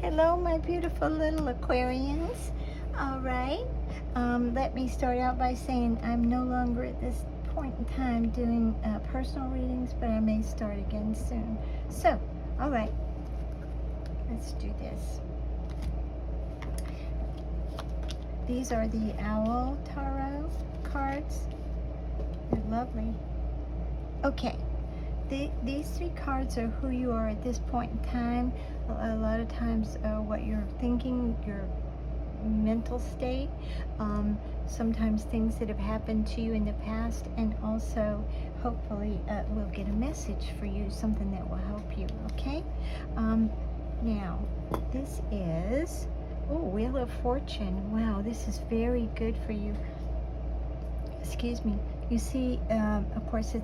Hello, my beautiful little Aquarians. All right. Let me start out by saying I'm no longer at this point in time doing personal readings, but I may start again soon. So, all right, let's do this. These are the Owl Tarot cards. They're lovely. Okay. These three cards are who you are at this point in time. A lot of times what you're thinking, your mental state, sometimes things that have happened to you in the past, and also hopefully we'll get a message for you, something that will help you, okay? Now, this is, Wheel of Fortune. Wow, this is very good for you. Excuse me. You see, of course,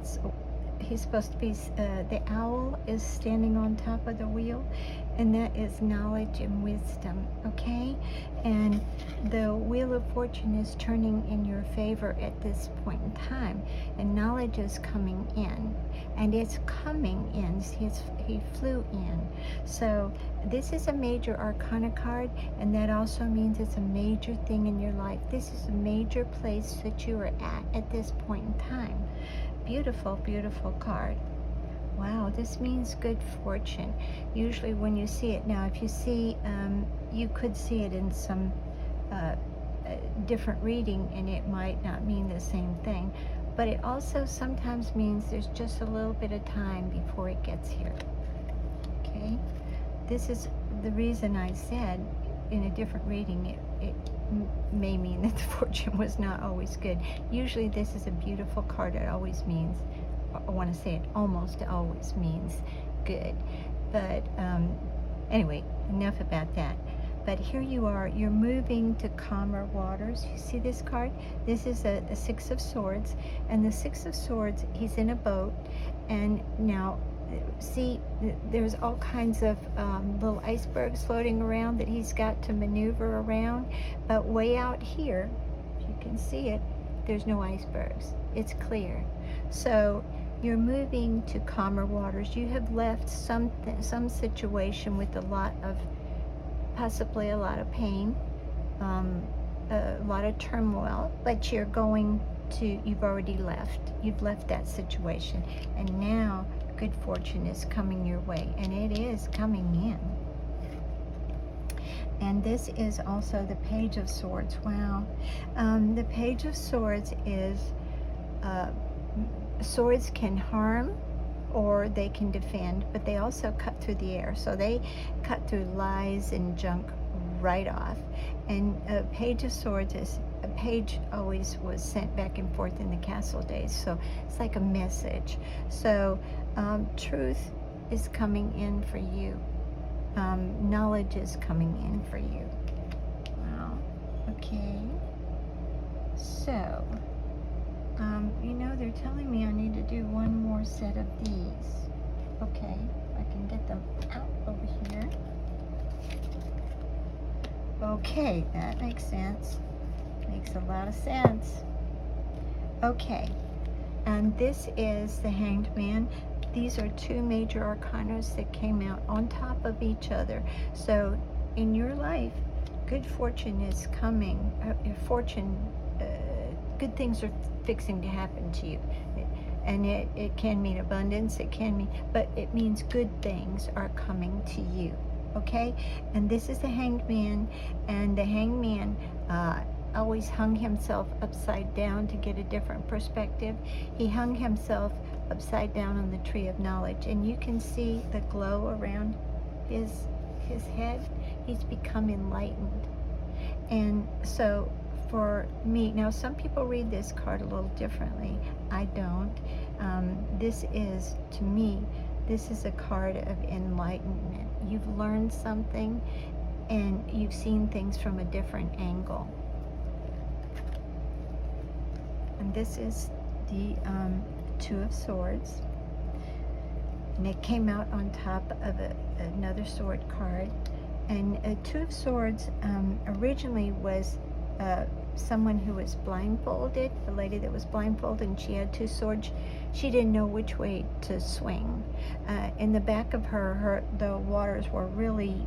he's supposed to be, the owl is standing on top of the wheel, and that is knowledge and wisdom, okay? And the Wheel of Fortune is turning in your favor at this point in time, and knowledge is coming in, and it's coming in. He flew in. So this is a major arcana card, and that also means it's a major thing in your life. This is a major place that you are at this point in time. Beautiful, beautiful card. Wow, this means good fortune. Usually when you see it, now if you see, you could see it in some different reading, and it might not mean the same thing, but it also sometimes means there's just a little bit of time before it gets here, okay? This is the reason I said in a different reading it may mean that the fortune was not always good. Usually this is a beautiful card. It always means, I want to say it almost always means good. But anyway, enough about that. But here you are, you're moving to calmer waters. You see this card? This is a Six of Swords, and the Six of Swords, he's in a boat, and now see, there's all kinds of little icebergs floating around that he's got to maneuver around, but way out here, if you can see it, there's no icebergs. It's clear. So you're moving to calmer waters. You have left some situation with a lot of, possibly a lot of pain, a lot of turmoil, but you're going to, you've already left. You've left that situation, and now good fortune is coming your way, and it is coming in. And this is also the Page of Swords. Wow. The Page of Swords is, swords can harm or they can defend, but they also cut through the air. So they cut through lies and junk right off. And a Page of Swords is, a page always was sent back and forth in the castle days, so it's like a message. So truth is coming in for you. Knowledge is coming in for you. Wow. Okay. So, you know, they're telling me I need to do one more set of these. Okay, I can get them out over here. Okay, that makes sense. Makes a lot of sense. Okay, and this is the Hanged Man. These are two major arcanas that came out on top of each other. So in your life, good fortune is coming. Good things are fixing to happen to you. And it can mean abundance, it can mean, but it means good things are coming to you, okay? And this is the Hanged Man, and the Hanged Man always hung himself upside down to get a different perspective. He hung himself upside down on the tree of knowledge, and you can see the glow around his head. He's become enlightened. And so for me, now some people read this card a little differently. I don't. This is, to me, this is a card of enlightenment. You've learned something, and you've seen things from a different angle. And this is the Two of Swords, and it came out on top of another sword card. And Two of Swords originally was someone who was blindfolded, a lady that was blindfolded, and she had two swords. She didn't know which way to swing. In the back of her, the waters were really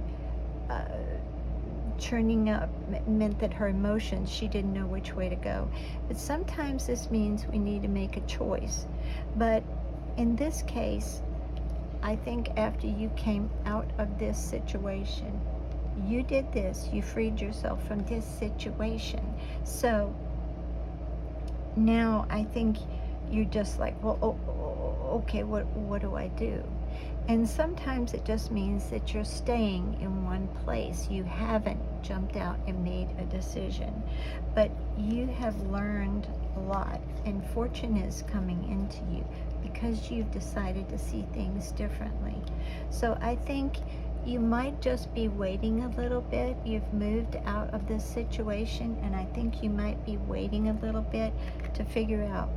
churning up meant that her emotions, she didn't know which way to go. But sometimes this means we need to make a choice. But in this case, I think after you came out of this situation, you did this, you freed yourself from this situation. So now I think you're just like, well, okay, what do I do? And sometimes it just means that you're staying in one place. You haven't jumped out and made a decision, but you have learned a lot, and fortune is coming into you because you've decided to see things differently. So I think you might just be waiting a little bit. You've moved out of this situation, and I think you might be waiting a little bit to figure out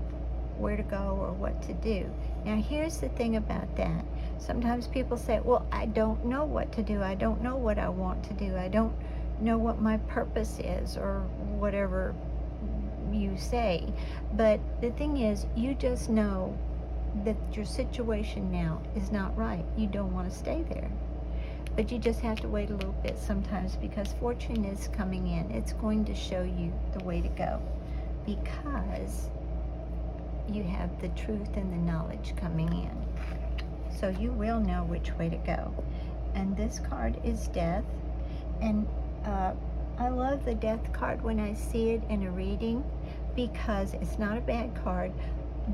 where to go or what to do. Now here's the thing about that. Sometimes people say, well, I don't know what to do. I don't know what I want to do. I don't know what my purpose is, or whatever you say. But the thing is, you just know that your situation now is not right. You don't want to stay there. But you just have to wait a little bit sometimes, because fortune is coming in. It's going to show you the way to go, because you have the truth and the knowledge coming in. So you will know which way to go. And this card is death. And I love the death card when I see it in a reading, because it's not a bad card,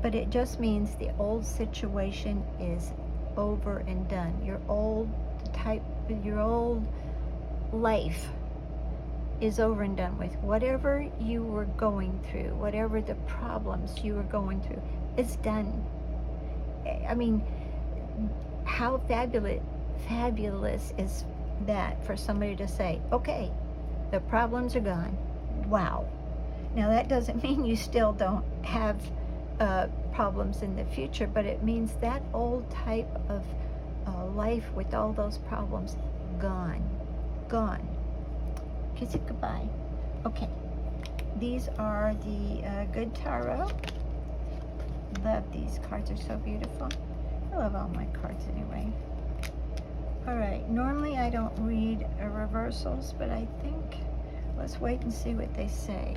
but it just means the old situation is over and done. Your old life is over and done with. Whatever you were going through, whatever the problems you were going through, it's done. I mean, how fabulous is that for somebody to say, okay, the problems are gone. Wow. Now that doesn't mean you still don't have problems in the future, but it means that old type of life with all those problems, gone. Kiss it goodbye. Okay, these are the good tarot. Love these cards, are so beautiful. I love all my cards anyway. All right, normally I don't read reversals, but I think let's wait and see what they say.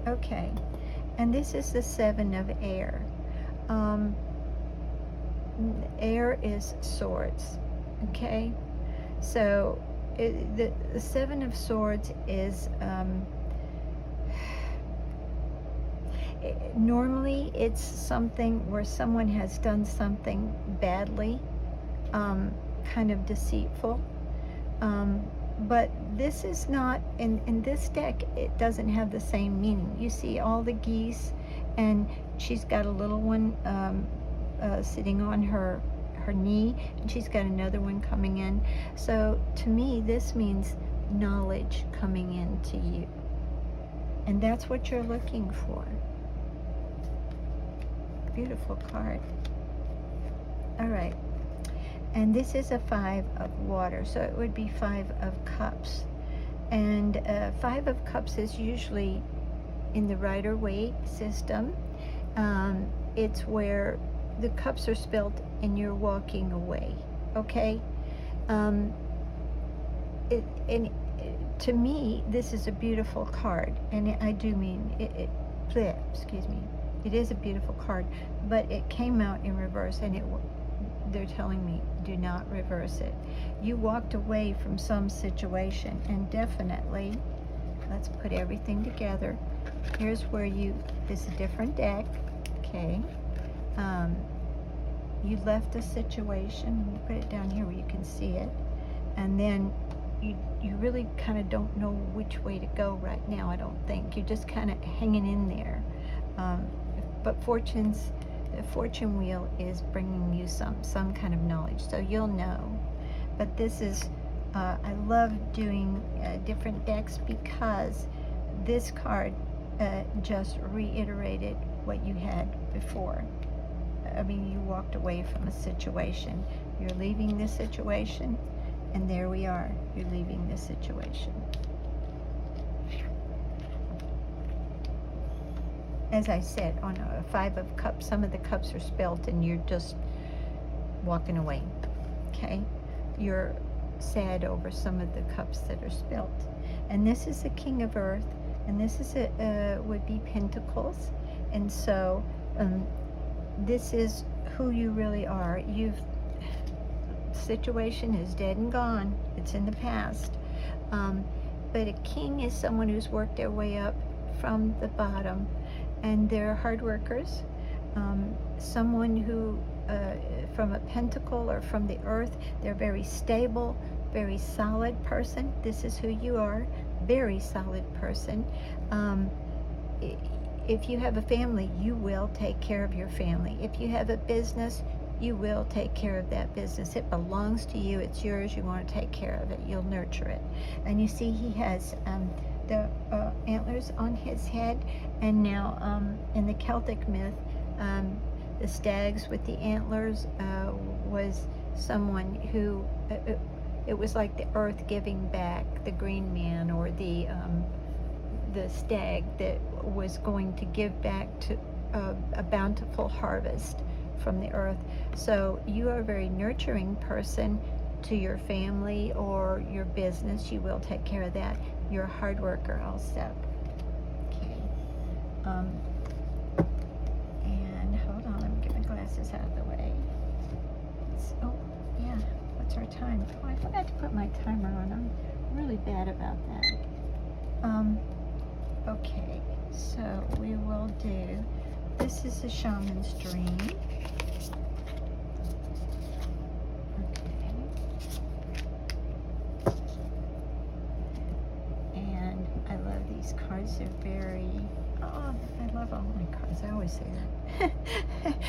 Okay, and this is the Seven of Air. Air is swords. Okay, so the Seven of Swords is normally it's something where someone has done something badly, kind of deceitful, but this is not, in this deck it doesn't have the same meaning. You see all the geese, and she's got a little one sitting on her knee, and she's got another one coming in. So to me, this means knowledge coming into you, and that's what you're looking for. Beautiful card. All right, and this is a Five of Water, so it would be Five of Cups, and Five of Cups is usually in the Rider-Waite system. It's where the cups are spilled and you're walking away. Okay, and to me, this is a beautiful card, and I do mean it. Excuse me. It is a beautiful card, but it came out in reverse, and they're telling me do not reverse it. You walked away from some situation, and definitely, let's put everything together. Here's where this is a different deck. Okay. You left a situation. Let me put it down here where you can see it, and then you really kind of don't know which way to go right now. I don't think you're just kind of hanging in there, but the fortune wheel is bringing you some kind of knowledge, so you'll know. But this is I love doing different decks, because this card just reiterated what you had before. I mean, you walked away from a situation. You're leaving this situation, and there we are. You're leaving this situation. As I said, on a Five of Cups, some of the cups are spilled, and you're just walking away. Okay? You're sad over some of the cups that are spilt. And this is the King of Earth, and this is would be Pentacles. And so this is who you really are. Situation is dead and gone. It's in the past. But a king is someone who's worked their way up from the bottom, and they're hard workers. Someone who, from a pentacle or from the earth, they're very stable, very solid person. This is who you are, very solid person. If you have a family, you will take care of your family. If you have a business, you will take care of that business. It belongs to you. It's yours. You want to take care of it. You'll nurture it. And you see he has the antlers on his head. And now in the Celtic myth, the stags with the antlers was someone who, it was like the earth giving back, the green man, or the stag that was going to give back to a bountiful harvest from the earth. So you are a very nurturing person to your family or your business. You will take care of that. You're a hard worker also. Okay. And hold on, let me get my glasses out of the way. Oh, yeah, what's our time? Oh, I forgot to put my timer on. I'm really bad about that. Okay, so we will do, this is the shaman's dream. Okay. And I love these cards. They're very, oh, I love all my cards. I always say that.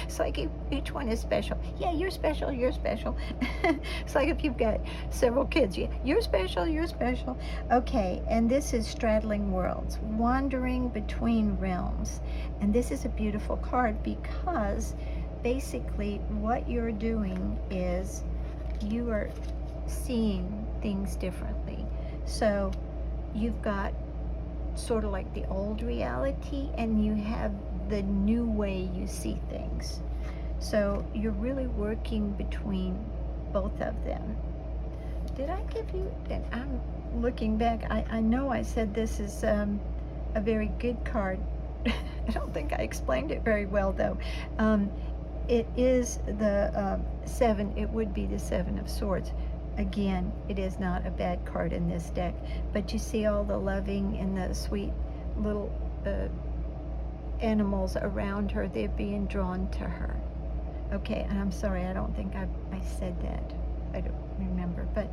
It's like each one is special. Yeah, you're special, you're special. It's like if you've got several kids. Yeah, you're special, you're special. Okay, and this is Straddling Worlds, wandering between realms. And this is a beautiful card because basically what you're doing is you are seeing things differently. So you've got sort of like the old reality, and you have the new way you see things. So you're really working between both of them. Did I give you, and I'm looking back, I know I said this is a very good card. I don't think I explained it very well though. It is the 7, it would be the 7 of Swords. Again, it is not a bad card in this deck, but you see all the loving and the sweet little animals around her. They're being drawn to her. Okay, and I'm sorry, I don't think I said that. I don't remember, but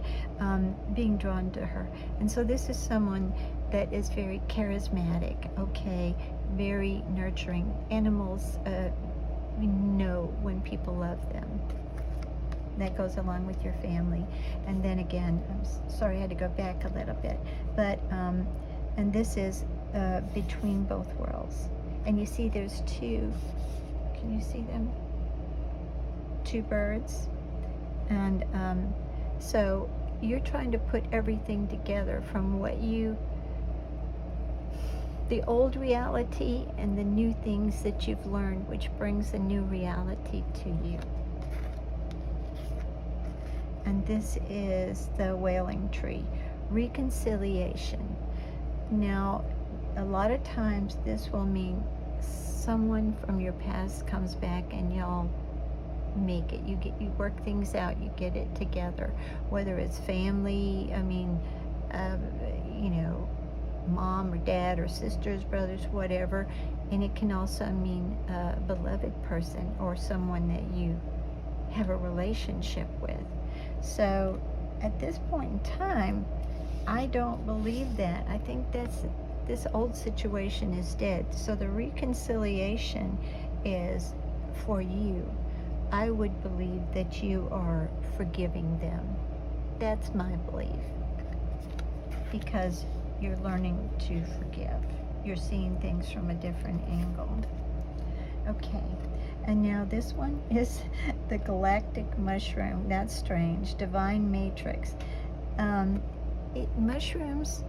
being drawn to her. And so this is someone that is very charismatic, okay, very nurturing. Animals know when people love them. That goes along with your family. And then again, I'm sorry I had to go back a little bit, but and this is between both worlds. And you see there's two, can you see them? 2 birds. And so you're trying to put everything together from what the old reality and the new things that you've learned, which brings a new reality to you. And this is the Wailing Tree, reconciliation. Now, a lot of times this will mean someone from your past comes back and y'all make it. You work things out, you get it together. Whether it's family, I mean, you know, mom or dad or sisters, brothers, whatever. And it can also mean a beloved person or someone that you have a relationship with. So at this point in time, I don't believe that. I think this old situation is dead. So the reconciliation is for you. I would believe that you are forgiving them. That's my belief. Because you're learning to forgive. You're seeing things from a different angle. Okay. And now this one is the galactic mushroom. That's strange. Divine matrix. Mushrooms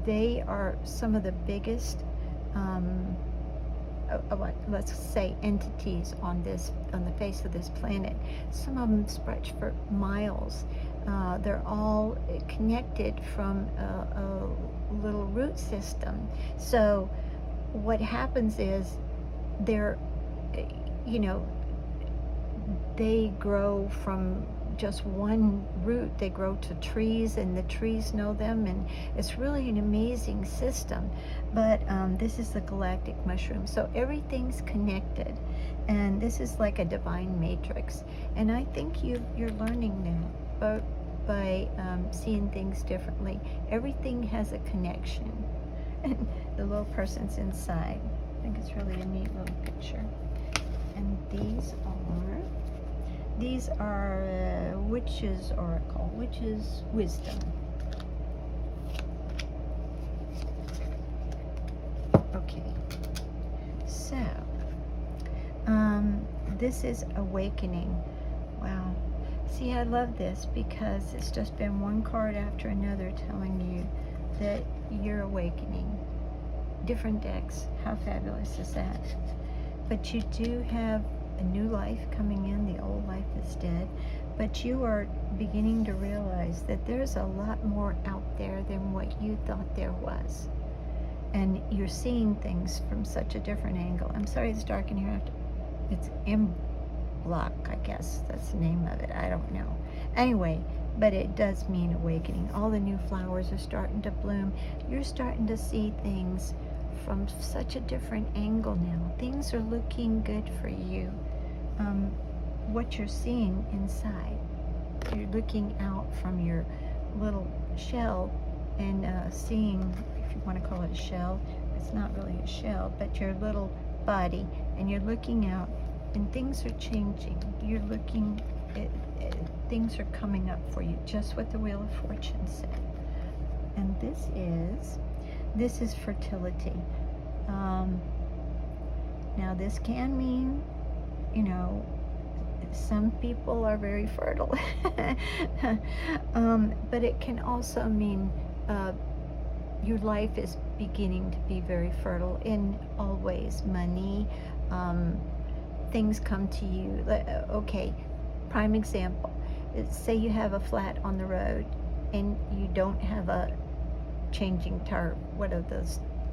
they are some of the biggest let's say entities on the face of this planet. Some of them stretch for miles. They're all connected from a little root system. So what happens is they're, you know, they grow from just one root. They grow to trees, and the trees know them, and it's really an amazing system. But this is the galactic mushroom, so everything's connected, and this is like a divine matrix. And I think you're learning that, but by seeing things differently. Everything has a connection. And the little person's inside. I think it's really a neat little picture. And these are Witch's Oracle, Witch's Wisdom. Okay, so this is awakening. Wow. See, I love this because it's just been one card after another telling you that you're awakening. Different decks. How fabulous is that? But you do have a new life coming in. The old life is dead. But you are beginning to realize that there's a lot more out there than what you thought there was. And you're seeing things from such a different angle. I'm sorry it's dark in here. It's M block, I guess. That's the name of it. I don't know. Anyway, but it does mean awakening. All the new flowers are starting to bloom. You're starting to see things from such a different angle now. Things are looking good for you. What you're seeing inside, you're looking out from your little shell and seeing, if you want to call it a shell, it's not really a shell, but your little body, and you're looking out, and things are changing. You're looking at, things are coming up for you, just what the Wheel of Fortune said. And this is fertility. Now this can mean, you know, some people are very fertile. But it can also mean your life is beginning to be very fertile in all ways. Money, things come to you. Okay, prime example. Say you have a flat on the road and you don't have a changing tire, what are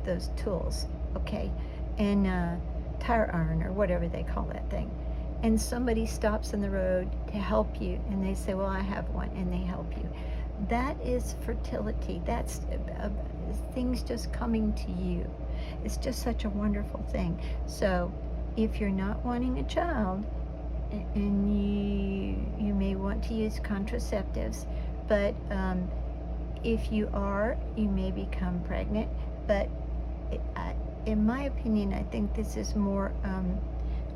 those tools, okay, and tire iron or whatever they call that thing, and somebody stops in the road to help you, and they say, well, I have one, and they help you. That is fertility. That's things just coming to you. It's just such a wonderful thing. So if you're not wanting a child, and you may want to use contraceptives, but if you are, you may become pregnant. But in my opinion, I think this is more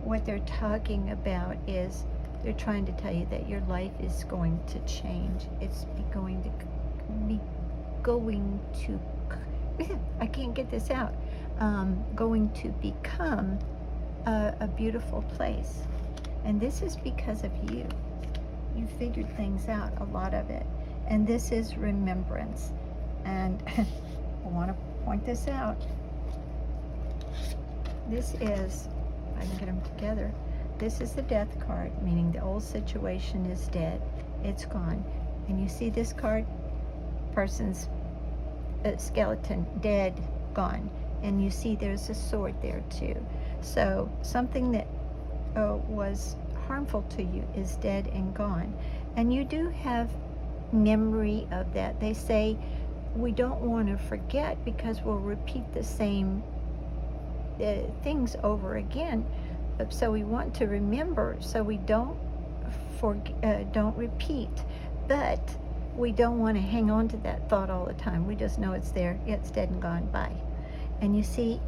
what they're talking about is they're trying to tell you that your life is going to change. It's going to I can't get this out. Going to become a beautiful place. And this is because of you. You figured things out, a lot of it. And this is remembrance. And I want to point this out. This is, if I can get them together, this is the death card, meaning the old situation is dead. It's gone. And you see this card, person's skeleton, dead, gone. And you see there's a sword there too. So something that was harmful to you is dead and gone. And you do have memory of that. They say we don't want to forget because we'll repeat the same things over again. So we want to remember so we don't repeat. But we don't want to hang on to that thought all the time. We just know it's there. It's dead and gone. Bye. And you see,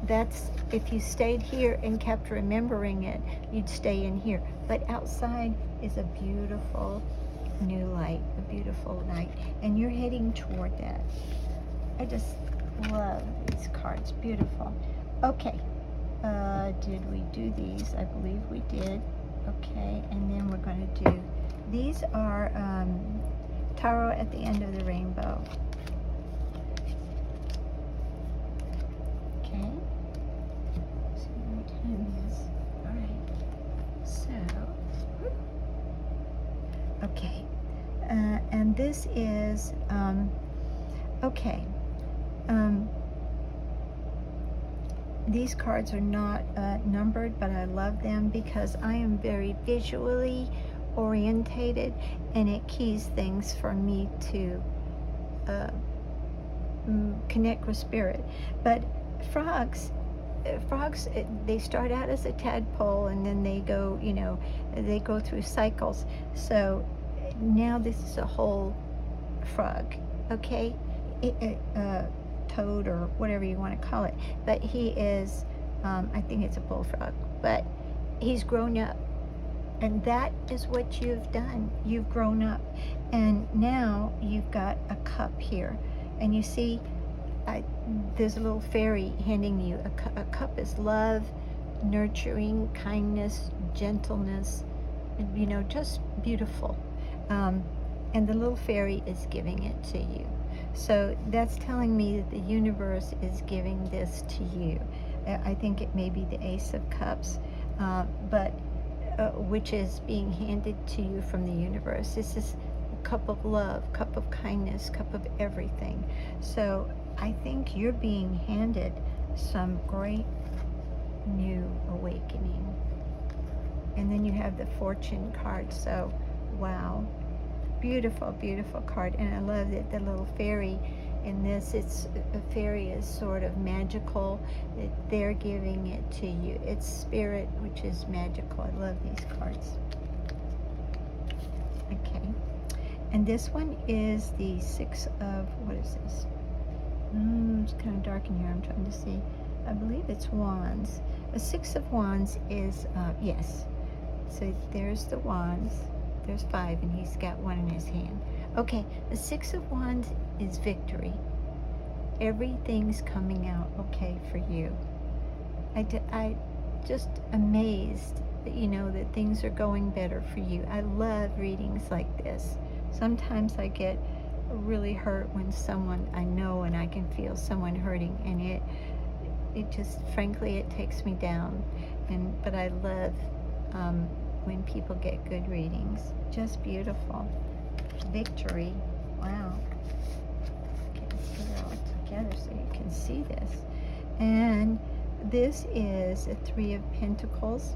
that's, if you stayed here and kept remembering it, you'd stay in here. But outside is a beautiful new light, a beautiful night, and you're heading toward that. I just love these cards. Beautiful. Okay, did we do these? I believe we did. Okay, and then we're going to do, these are tarot at the end of the rainbow. Okay, And this is, okay. These cards are not numbered, but I love them because I am very visually orientated, and it keys things for me to connect with spirit. But frogs, they start out as a tadpole, and then they go, they go through cycles. So now this is a whole frog, okay? Toad or whatever you want to call it, but he is, I think it's a bullfrog, but he's grown up, and that is what you've done. You've grown up, and now you've got a cup here, and you see, there's a little fairy handing you a cup. Is love, nurturing, kindness, gentleness, just beautiful, and the little fairy is giving it to you. So that's telling me that the universe is giving this to you. I think it may be the Ace of Cups, but which is being handed to you from the universe. This is a cup of love, cup of kindness, cup of everything. So I think you're being handed some great new awakening. And then you have the Fortune card. So, wow. Beautiful, beautiful card. And I love that the little fairy in this, a fairy is sort of magical. They're giving it to you. It's spirit, which is magical. I love these cards. Okay. And this one is the Six of, what is this? It's kind of dark in here. I'm trying to see. I believe it's Wands. The Six of Wands is, yes. So there's the Wands. There's 5, and he's got 1 in his hand. Okay, the Six of Wands is victory. Everything's coming out okay for you. I just amazed that, that things are going better for you. I love readings like this. Sometimes I get really hurt when someone I know, and I can feel someone hurting, and it just, frankly, it takes me down. But I love when people get good readings. Just beautiful. Victory. Wow. Okay, let's put it all together so you can see this. And this is a Three of Pentacles.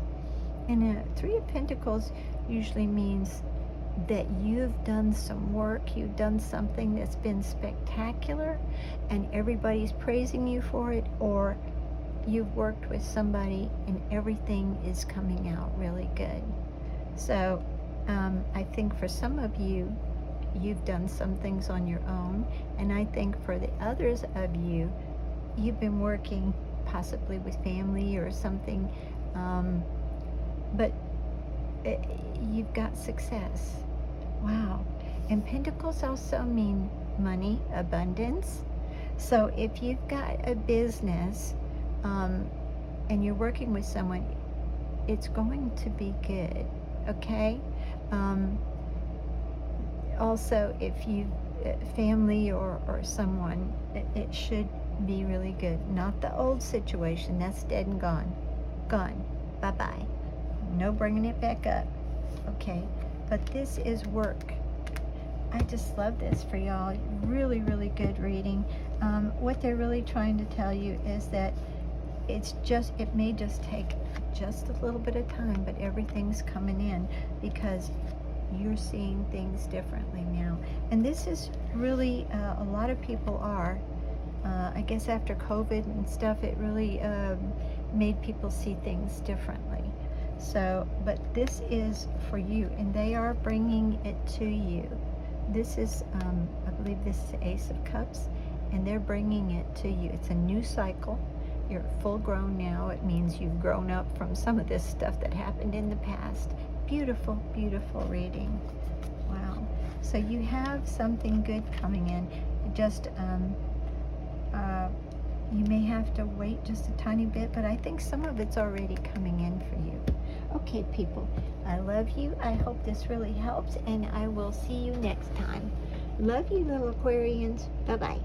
And a Three of Pentacles usually means that you've done some work, you've done something that's been spectacular, and everybody's praising you for it, or you've worked with somebody and everything is coming out really good. So I think for some of you, you've done some things on your own, and I think for the others of you, you've been working possibly with family or something, but you've got success. Wow. And Pentacles also mean money, abundance. So if you've got a business, and you're working with someone, it's going to be good, okay? Also, if you, family or someone, it should be really good. Not the old situation, that's dead and gone. Gone, bye-bye. No bringing it back up, okay? But this is work. I just love this for y'all. Really, really good reading. What they're really trying to tell you is that it may just take just a little bit of time, but everything's coming in because you're seeing things differently now. And this is really, a lot of people are, I guess after COVID and stuff, it really made people see things differently. So, but this is for you, and they are bringing it to you. This is, I believe this is the Ace of Cups, and they're bringing it to you. It's a new cycle. You're full grown now. It means you've grown up from some of this stuff that happened in the past. Beautiful, beautiful reading. Wow. So you have something good coming in. Just, you may have to wait just a tiny bit, but I think some of it's already coming in for you. Okay, people, I love you. I hope this really helps, and I will see you next time. Love you, little Aquarians. Bye-bye.